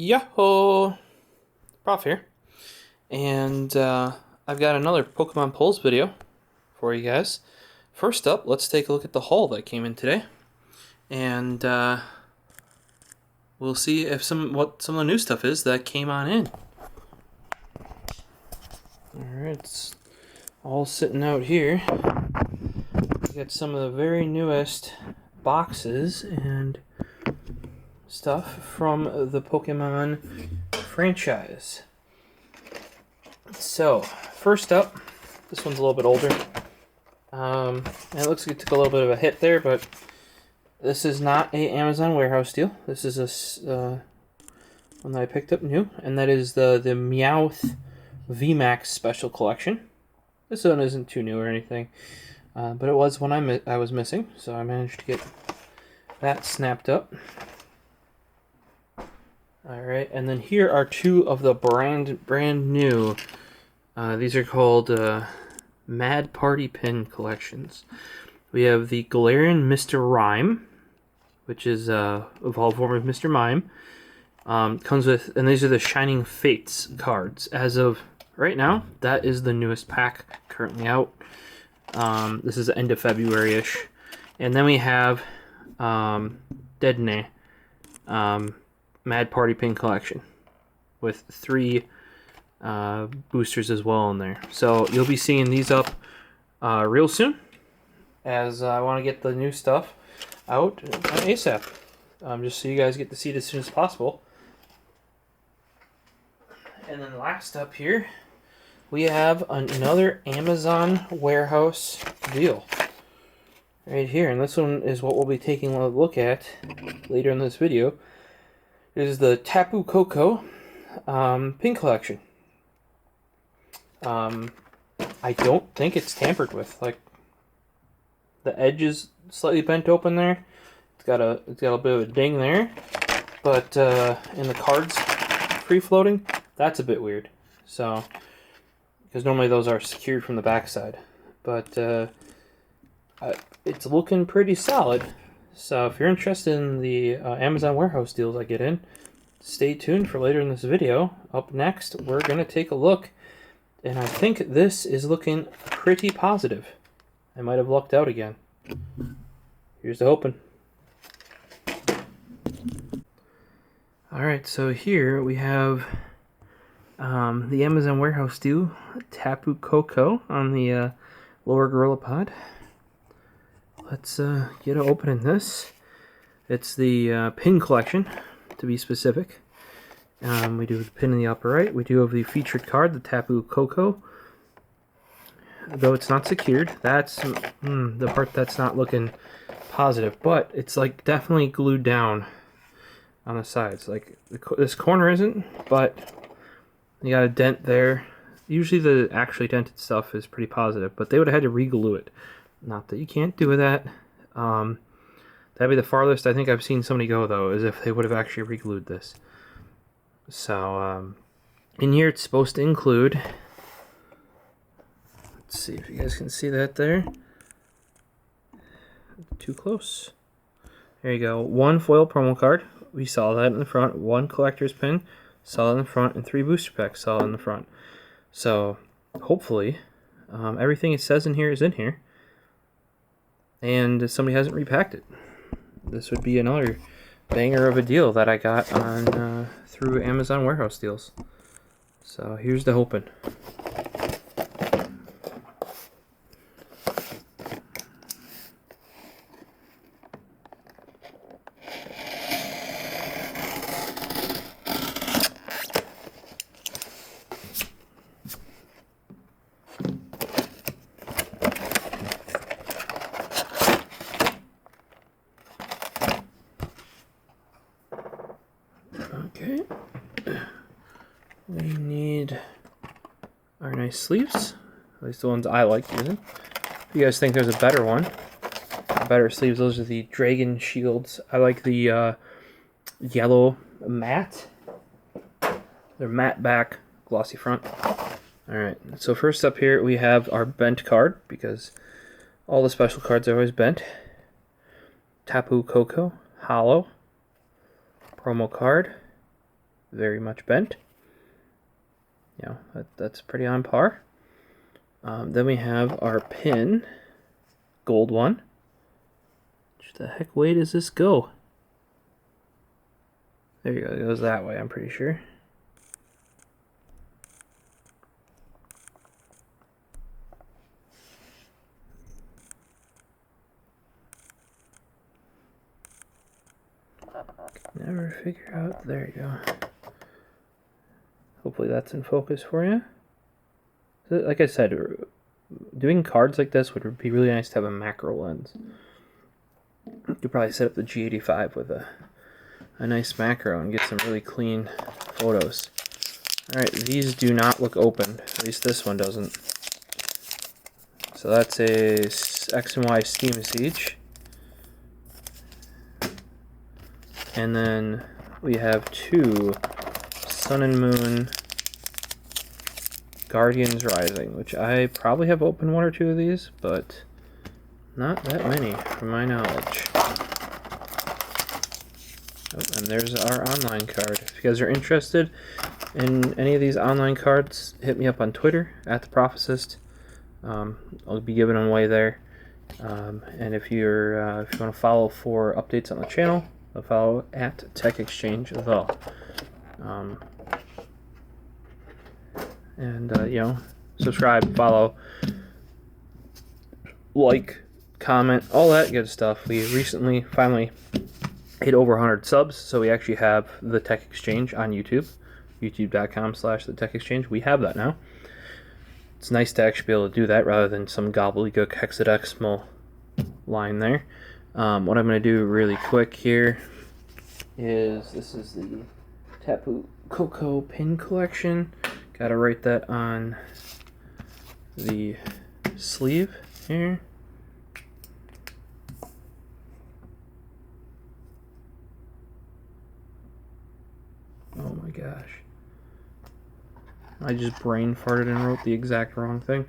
Yo, Prof here, and I've got another Pokemon Pulls video for you guys. First up, let's take a look at the haul that came in today, and we'll see if what some of the new stuff is that came on in. Alright, it's all sitting out here. We got some of the very newest boxes and stuff from the Pokemon franchise. So, first up, this one's a little bit older. And it looks like it took a little bit of a hit there, but this is not a Amazon warehouse deal. This is a one that I picked up new, and that is the Meowth VMAX Special Collection. This one isn't too new or anything, but it was one I was missing, so I managed to get that snapped up. Alright, and then here are two of the brand new. These are called Mad Party Pin Collections. We have the Galarian Mr. Rime, which is evolved form of Mr. Mime. Comes with, and these are the Shining Fates cards. As of right now, that is the newest pack currently out. This is the end of February-ish. And then we have Dedenne. Mad Party Pin Collection with 3 boosters as well in there. So you'll be seeing these up real soon, as I want to get the new stuff out ASAP, just so you guys get to see it as soon as possible. And then last up here, we have another Amazon warehouse deal right here, and this one is what we'll be taking a look at later in this video. Is the Tapu Koko Pin Collection. I don't think it's tampered with. Like, the edge is slightly bent open there. It's got a bit of a ding there, but in the cards free floating, that's a bit weird. So, because normally those are secured from the backside, but it's looking pretty solid. So if you're interested in the Amazon warehouse deals I get in, stay tuned for later in this video. Up next, we're going to take a look, and I think this is looking pretty positive. I might have lucked out again. Here's the hoping. Alright, so here we have the Amazon warehouse deal, Tapu Koko on the lower Gorilla Pod. Let's get opening this. It's the pin collection, to be specific. We do the pin in the upper right. We do have the featured card, the Tapu Koko. Though it's not secured, that's the part that's not looking positive. But it's like definitely glued down on the sides. Like this corner isn't, but you got a dent there. Usually the actually dented stuff is pretty positive, but they would have had to re-glue it. Not that you can't do that. That'd be the farthest I think I've seen somebody go, though, is if they would have actually re-glued this. So, in here it's supposed to include... Let's see if you guys can see that there. Too close. There you go. 1 foil promo card. We saw that in the front. 1 collector's pin. Saw it in the front. And 3 booster packs. Saw it in the front. So, hopefully, everything it says in here is in here. And somebody hasn't repacked it. This would be another banger of a deal that I got on through Amazon warehouse deals. So here's the hoping. Okay, we need our nice sleeves, at least the ones I like using. If you guys think there's a better one, better sleeves, those are the Dragon Shields. I like the yellow matte. They're matte back, glossy front. Alright, so first up here we have our bent card, because all the special cards are always bent. Tapu Koko, hollow. Promo card. very much bent. You know, that's pretty on par. Then we have our pin, gold one. Which the heck way does this go? There you go, it goes that way, I'm pretty sure. Never figure out, there you go. Hopefully that's in focus for you. Like I said, doing cards like this would be really nice to have a macro lens. You could probably set up the G85 with a nice macro and get some really clean photos. Alright, these do not look open. At least this one doesn't. So that's a X and Y Steam Siege. And then we have two Sun and Moon Guardians Rising, which I probably have opened one or two of these, but not that many from my knowledge. Oh, and there's our online card. If you guys are interested in any of these online cards, hit me up on Twitter at the Prophecist. I'll be giving them away there. And if you want to follow for updates on the channel, I'll follow at Tech Exchange as well. You know, subscribe, follow, like, comment, all that good stuff. We recently finally hit over 100 subs, so we actually have the Tech Exchange on YouTube, youtube.com/the Tech Exchange. We have that now. It's nice to actually be able to do that rather than some gobbledygook hexadecimal line there. What I'm going to do really quick here is, this is the Tapu Koko Pin Collection. Gotta write that on the sleeve here. Oh my gosh. I just brain farted and wrote the exact wrong thing.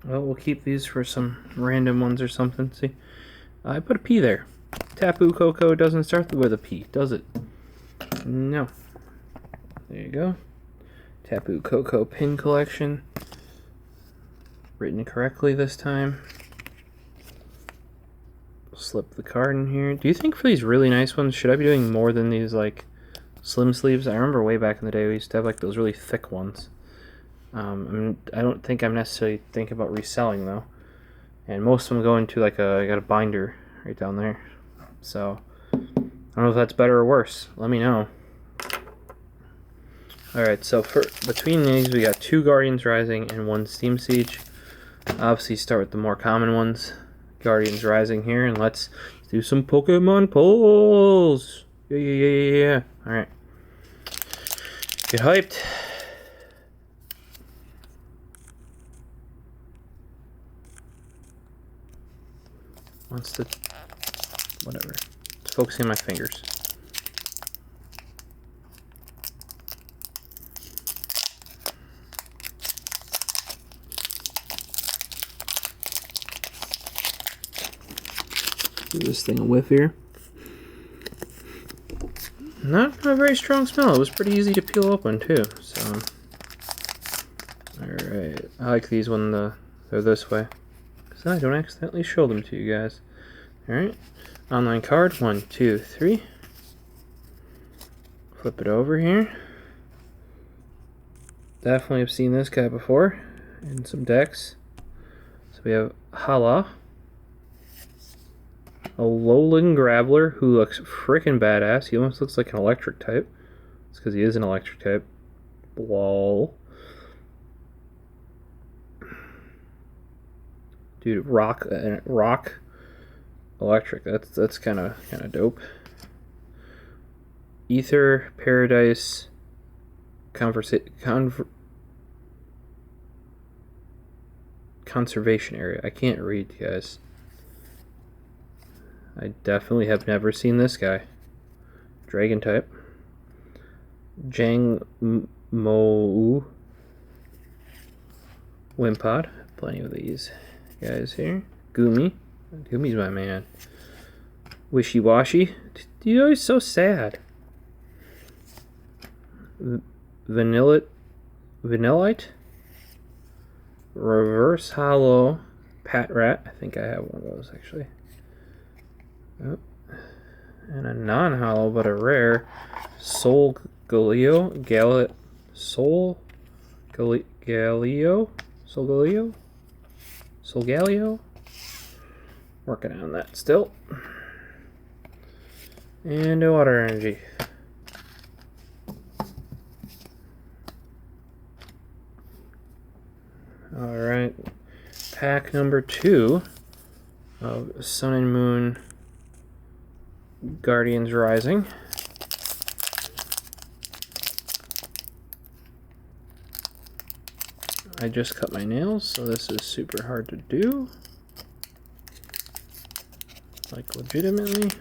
Well, we'll keep these for some random ones or something. See, I put a P there. Tapu Koko doesn't start with a P, does it? No. There you go. Tapu Koko Pin Collection. Written correctly this time. Slip the card in here. Do you think for these really nice ones, should I be doing more than these, like, slim sleeves? I remember way back in the day we used to have, like, those really thick ones. I don't think I'm necessarily thinking about reselling though, and most of them go into like I got a binder right down there, so I don't know if that's better or worse. Let me know. Alright, so for between these we got two Guardians Rising and one Steam Siege. Obviously start with the more common ones, Guardians Rising here, and let's do some Pokemon pulls. Yeah. Alright, get hyped. Wants to, whatever. It's focusing on my fingers. Give this thing a whiff here. Not a very strong smell. It was pretty easy to peel open too. So, all right. I like these when they're this way, because then I don't accidentally show them to you guys. Alright, online card, 1, 2, 3. Flip it over here. Definitely have seen this guy before in some decks. So we have Hala, a Alolan Graveler who looks freaking badass. He almost looks like an electric type. It's because he is an electric type. Lol. Dude, rock electric. That's kind of dope. Ether, Paradise, conservation area. I can't read, guys. I definitely have never seen this guy. Dragon type. Jang Mo Wimpod. Plenty of these guys here. Goomy. Goomy's my man. Wishy Washy. Dude, he's so sad. Vanillite. Reverse Hollow Pat Rat. I think I have one of those actually. Oh. And a non-hollow but a rare Soul Galio. Working on that still. And a Water Energy. Alright. Pack number 2 of Sun and Moon Guardians Rising. I just cut my nails, so this is super hard to do. Like, legitimately.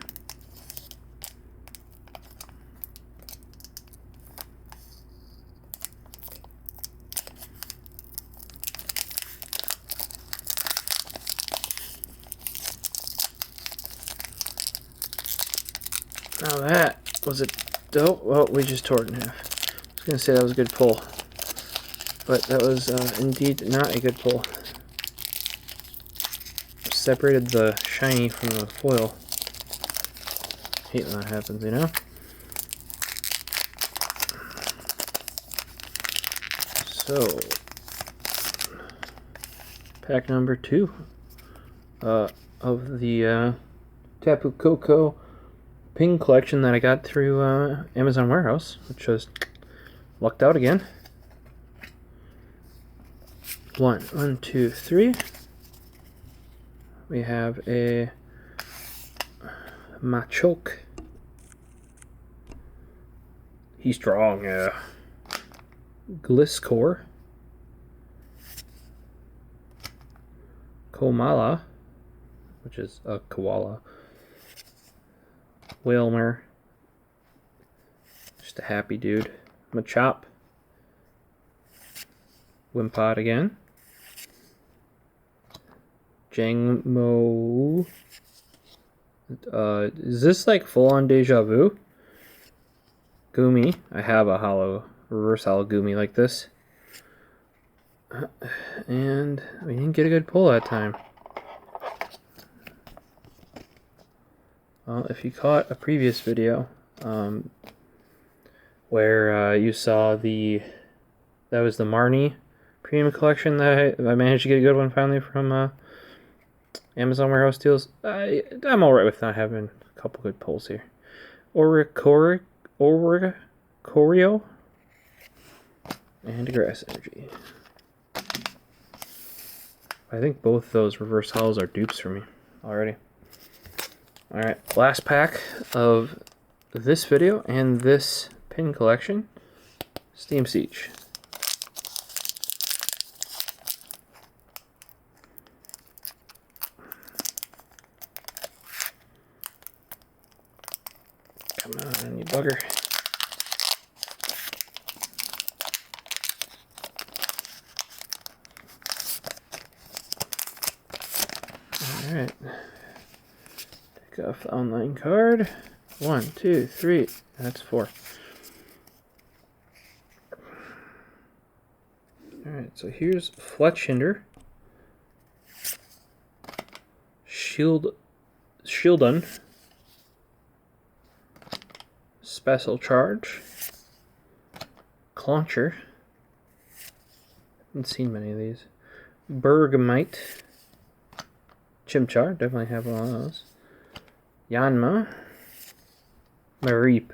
Now that was a dope. Well, we just tore it in half. I was going to say that was a good pull. But that was indeed not a good pull. Separated the shiny from the foil. Hate when that happens, you know? So, pack number 2 of the Tapu Koko Pin Collection that I got through Amazon Warehouse, which was lucked out again. 1, 2, 3. We have a Machoke. He's strong, yeah. Gliscor. Komala, which is a koala. Whalmer. Just a happy dude. Machop. Wimpod again. Jangmo. Is this like full on deja vu? Goomy. I have a hollow, reverse hollow Goomy like this. And we didn't get a good pull that time. Well, if you caught a previous video, where you saw that was the Marnie Premium Collection that I managed to get a good one finally from Amazon Warehouse Deals. I'm alright with not having a couple good pulls here. Choreo and a Grass Energy. I think both those reverse hollows are dupes for me already. Alright, last pack of this video and this pin collection. Steam Siege. Come on, you bugger. Alright. Take off the online card. 1, 2, 3. That's 4. Alright, so here's Fletchinder. Shieldon. Special Charge. Clauncher. Haven't seen many of these. Bergmite. Chimchar, definitely have one of those. Yanma. Mareep.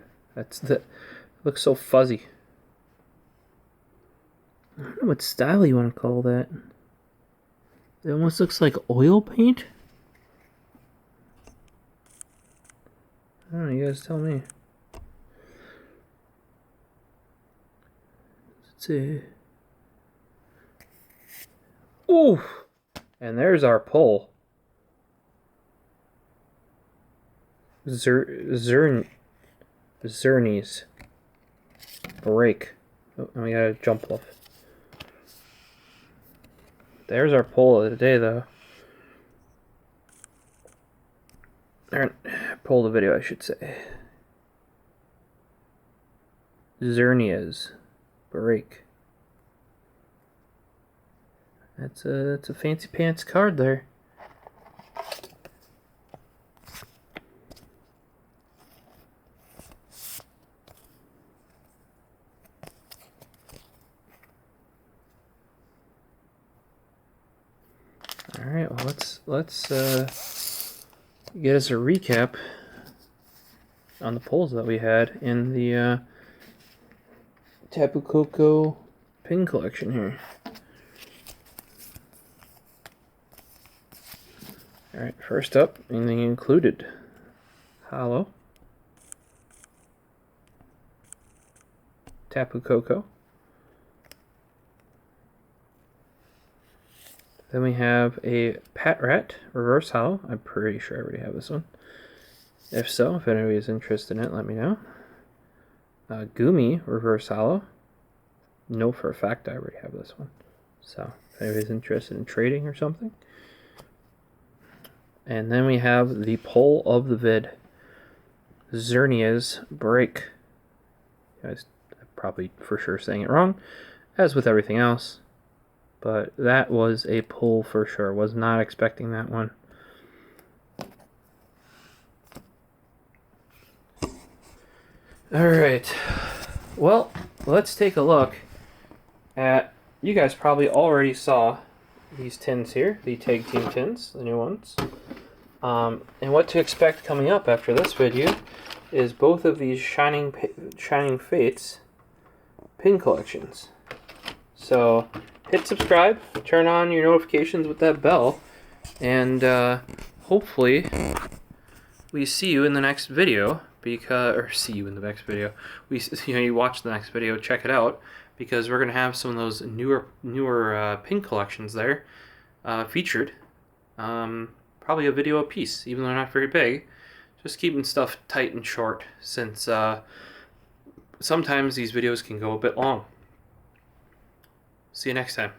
Looks so fuzzy. I don't know what style you want to call that. It almost looks like oil paint. I don't know, you guys tell me. Let's see. Ooh! And there's our pull. Zernies. Break. Oh, and we got a jump off. There's our pull of the day, though. Or, pull the video, I should say. Zernias. Break. That's a fancy pants card there. All right, well let's get us a recap on the polls that we had in the Tapu Koko Pin Collection here. All right, first up, anything included? Hollow. Tapu Koko. Then we have a Pat Rat Reverse Hollow. I'm pretty sure I already have this one. If so, if anybody is interested in it, let me know. Gumi Reverse Hollow. Know for a fact I already have this one. So, if anybody's interested in trading or something. And then we have the poll of the vid. Zernias Break. You guys are probably for sure saying it wrong, as with everything else. But that was a pull for sure. Was not expecting that one. Alright. Well, let's take a look at... You guys probably already saw these tins here. The Tag Team tins, the new ones. And what to expect coming up after this video is both of these Shining Fates pin collections. So... hit subscribe, turn on your notifications with that bell, and hopefully we see you in the next video. You watch the next video, check it out, because we're gonna have some of those newer pin collections there featured. Probably a video a piece, even though they're not very big. Just keeping stuff tight and short, since sometimes these videos can go a bit long. See you next time.